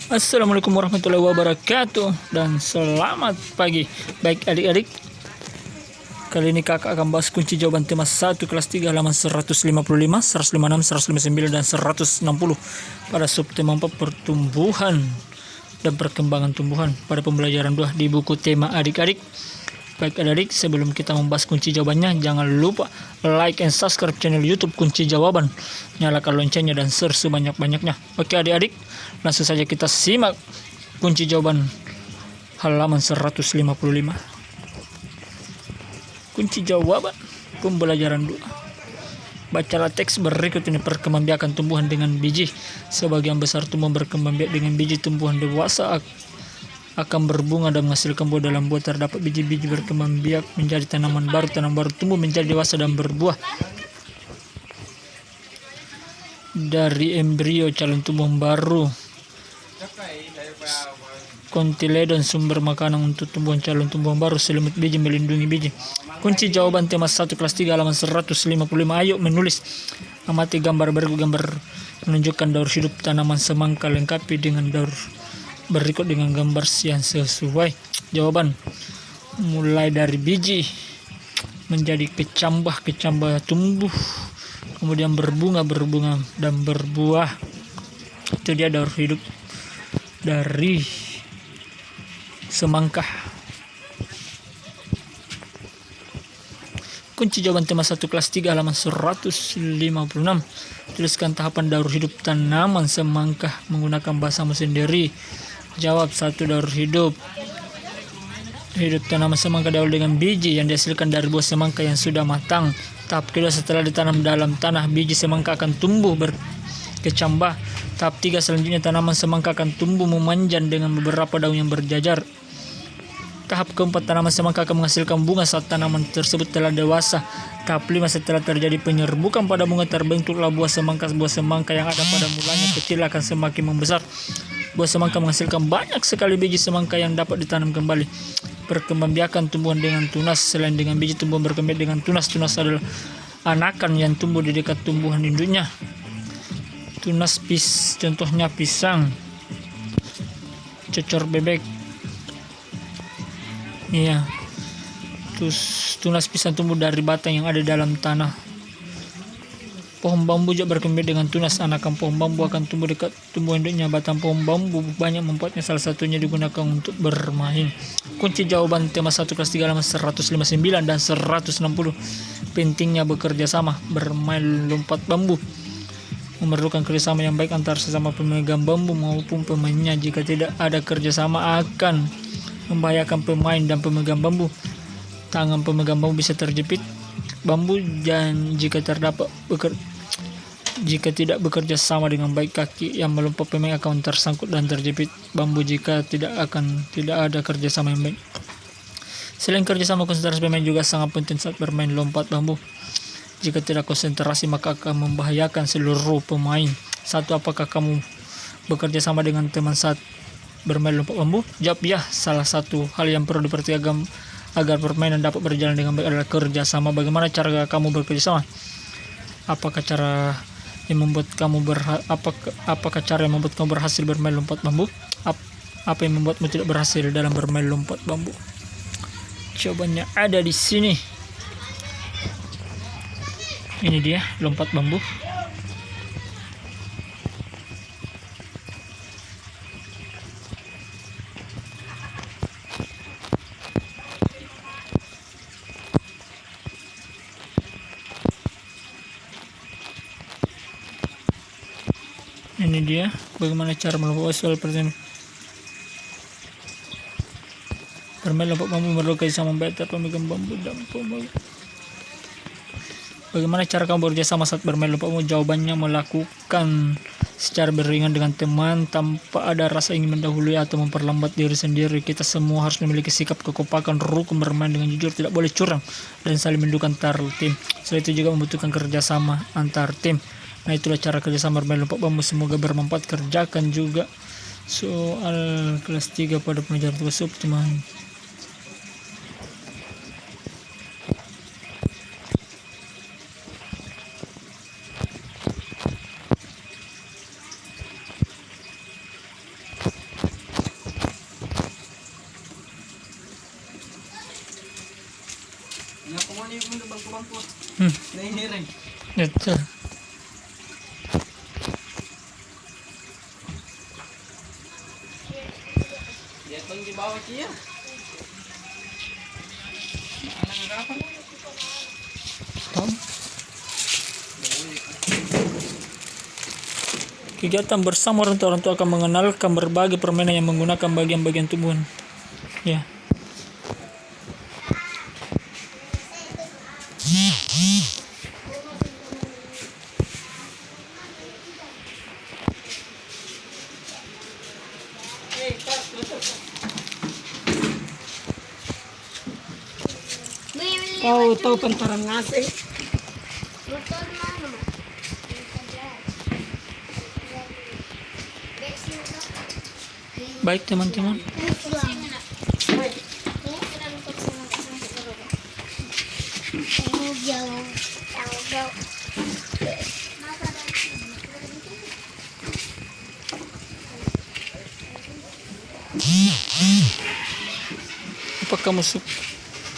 Assalamualaikum warahmatullahi wabarakatuh dan selamat pagi. Baik adik-adik, kali ini kakak akan bahas kunci jawaban tema 1 kelas 3 halaman 155, 156, 159 dan 160 pada subtema 4 pertumbuhan dan perkembangan tumbuhan pada pembelajaran 2 di buku tema adik-adik. Baik adik-adik, sebelum kita membahas kunci jawabannya, jangan lupa like and subscribe channel YouTube Kunci Jawaban, nyalakan loncengnya dan share sebanyak-banyaknya. Oke adik-adik, langsung saja kita simak kunci jawaban halaman 155. Kunci jawaban pembelajaran 2. Bacalah teks berikut ini. Perkembangbiakan tumbuhan dengan biji. Sebagian besar tumbuhan berkembang biak dengan biji. Tumbuhan dewasa akan berbunga dan menghasilkan buah. Dalam buah terdapat biji-biji berkembang biak menjadi tanaman baru. Tanaman baru tumbuh menjadi dewasa dan berbuah. Dari embrio calon tumbuhan baru, kontiledon sumber makanan untuk tumbuhan calon tumbuhan baru. Selimut biji melindungi biji. Kunci jawaban tema 1 kelas 3 halaman 155. Ayo menulis. Amati gambar berikut. Gambar menunjukkan daur hidup tanaman semangka, lengkapi dengan daur berikut dengan gambar yang sesuai. Jawaban mulai dari biji menjadi kecambah tumbuh, kemudian berbunga dan berbuah. Itu dia daur hidup dari semangka. Kunci jawaban tema 1 kelas 3 halaman 156. Tuliskan tahapan daur hidup tanaman semangka menggunakan bahasamu sendiri. Jawab. 1. Daur hidup tanaman semangka daur dengan biji yang dihasilkan dari buah semangka yang sudah matang. Tahap kedua, setelah ditanam dalam tanah, biji semangka akan tumbuh berkecambah. Tahap 3, selanjutnya tanaman semangka akan tumbuh memanjang dengan beberapa daun yang berjajar. Tahap keempat, tanaman semangka akan menghasilkan bunga saat tanaman tersebut telah dewasa. Tahap 5, setelah terjadi penyerbukan pada bunga, terbentuklah buah semangka. Buah semangka yang ada pada mulanya kecil akan semakin membesar. Buah semangka menghasilkan banyak sekali biji semangka yang dapat ditanam kembali. Perkembangbiakan tumbuhan dengan tunas. Selain dengan biji, tumbuhan berkembang dengan tunas. Tunas adalah anakan yang tumbuh di dekat tumbuhan induknya. Tunas contohnya pisang, cocor bebek. Iya. Tunas pisang tumbuh dari batang yang ada dalam tanah. Pohon bambu juga berkembang dengan tunas. Anakan pohon bambu akan tumbuh dekat tumbuhan induknya. Batang pohon bambu banyak manfaatnya, salah satunya digunakan untuk bermain. Kunci jawaban tema 1 kelas 3 halaman 159 dan 160. Pentingnya bekerja sama. Bermain lompat bambu memerlukan kerjasama yang baik antara sesama pemegang bambu maupun pemainnya. Jika tidak ada kerjasama akan membahayakan pemain dan pemegang bambu. Tangan pemegang bambu bisa terjepit bambu, dan jika tidak bekerja sama dengan baik, kaki yang melompat pemain akan tersangkut dan terjepit bambu. Jika tidak ada kerjasama yang baik. Selain kerjasama, konsentrasi pemain juga sangat penting saat bermain lompat bambu. Jika tidak konsentrasi, maka akan membahayakan seluruh pemain. 1. Apakah kamu bekerja sama dengan teman saat bermain lompat bambu? Jawab ya. Salah satu hal yang perlu diperhatikan agar permainan dapat berjalan dengan baik adalah kerja sama. Bagaimana cara kamu bekerja sama? Apakah cara yang membuat kamu berhasil bermain lompat bambu? Apa yang membuatmu tidak berhasil dalam bermain lompat bambu? Jawabannya ada di sini. Ini dia lompat bambu. Ini dia bagaimana cara melakukan soal pertanyaan. Bermain lompat bambu memerlukan sama baik antara pemegang bambu dan pemain. Bagaimana cara kamu bekerja sama saat bermain lompat bambu? Jawabannya melakukan secara beriringan dengan teman tanpa ada rasa ingin mendahului atau memperlambat diri sendiri. Kita semua harus memiliki sikap kekompakan, rukun, bermain dengan jujur, tidak boleh curang, dan saling mendukung antar tim. Selain itu juga membutuhkan kerjasama antar tim. Nah, itulah cara kerjasama bermain lompat bambu. Semoga bermanfaat. Kerjakan juga soal kelas 3 pada pelajaran tugas subtema. Itu. Tom. Kegiatan bersama orang tua akan mengenalkan berbagai permainan yang menggunakan bagian-bagian tumbuhan. Ya. Tahu pantaran ngasih. Baik teman-teman. Apa kamu suka?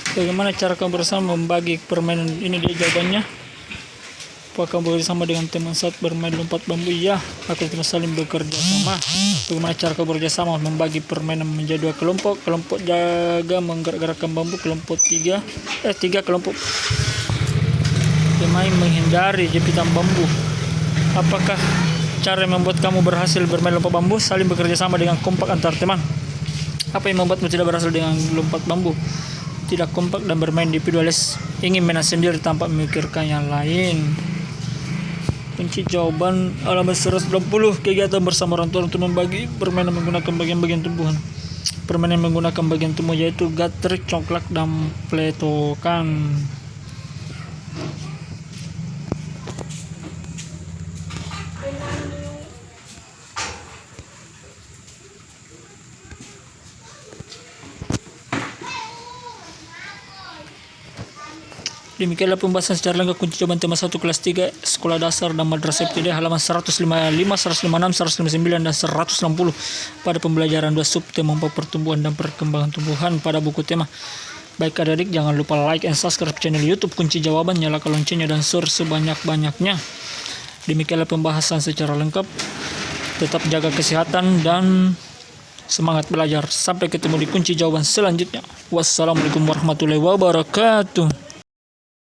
Bagaimana cara kamu bersama membagi permainan ini? Dia jawabannya. Apa kamu bersama dengan teman saat bermain lompat bambu? Ya, aku teman saling bekerja sama. Bagaimana cara kamu bekerja sama membagi permainan menjadi dua kelompok? Kelompok jaga menggerak-gerakkan bambu, kelompok tiga kelompok bermain menghindari jepitan bambu. Apakah cara yang membuat kamu berhasil bermain lompat bambu? Saling bekerja sama dengan kompak antar teman. Apa yang membuatmu tidak berhasil dengan lompat bambu? Tidak kompak dan bermain individualis, ingin menang sendiri tanpa memikirkan yang lain. Kunci jawaban halaman 190. Kegiatan bersama orang tua untuk membagi permainan menggunakan bagian-bagian tumbuhan. Permainan menggunakan bagian tumbuh yaitu gatrek, congklak, dan pletokan. Demikianlah pembahasan secara lengkap kunci jawaban tema 1 kelas 3 Sekolah Dasar dan Madrasah Ibtidaiyah halaman 155, 156, 159, dan 160 pada pembelajaran 2 sub tema pertumbuhan dan perkembangan tumbuhan pada buku tema. Baik adik-adik, jangan lupa like and subscribe channel YouTube Kunci Jawaban, nyalakan loncengnya dan share sebanyak-banyaknya. Demikianlah pembahasan secara lengkap. Tetap jaga kesehatan dan semangat belajar. Sampai ketemu di kunci jawaban selanjutnya. Wassalamualaikum warahmatullahi wabarakatuh.